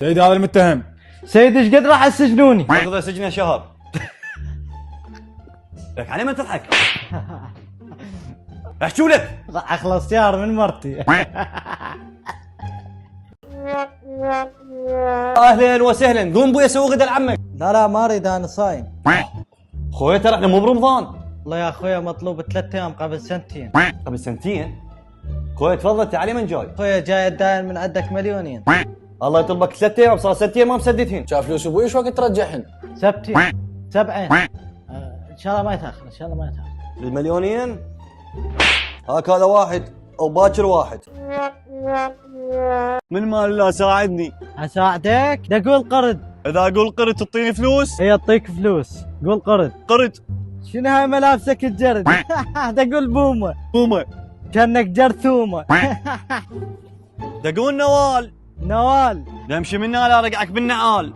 سيدي هذا المتهم. سيدي ايش قد راح تسجنوني؟ اخذ سجنه شهر. لك علي ما تضحك. احشو لك. راح اخلص شهر من مرتي. اهلا وسهلا، قوم بويا سوي غدا لعمك. لا ما اريد انا صايم. خويا ترى احنا مو برمضان. والله يا اخويا مطلوب 3 ايام قبل سنتين. قبل سنتين. خويا تفضل تعالي من جاي. اخويا جاي اتداين من عندك مليونين. الله يطلبك 3 ايام، صار 6 ايام ما مسددهن. شاف فلوس ابوي شو وقت ترجعهن؟ سبتين 7 ان شاء الله ما يتاخر، ان شاء الله ما يتاخر. المليونين هاك هذا واحد او باكر واحد. من مال الله ساعدني. اساعدك؟ ده قول قرض. اذا اقول قرد تعطيني فلوس؟ هي اعطيك فلوس، قول قرض. قرد. شنو هاي ملابسك الجرد؟ ده قول بومه. بومه. كانك جرثومه. دقون نوال. نوال. نمشي من هنا لا رقعك بالنعال.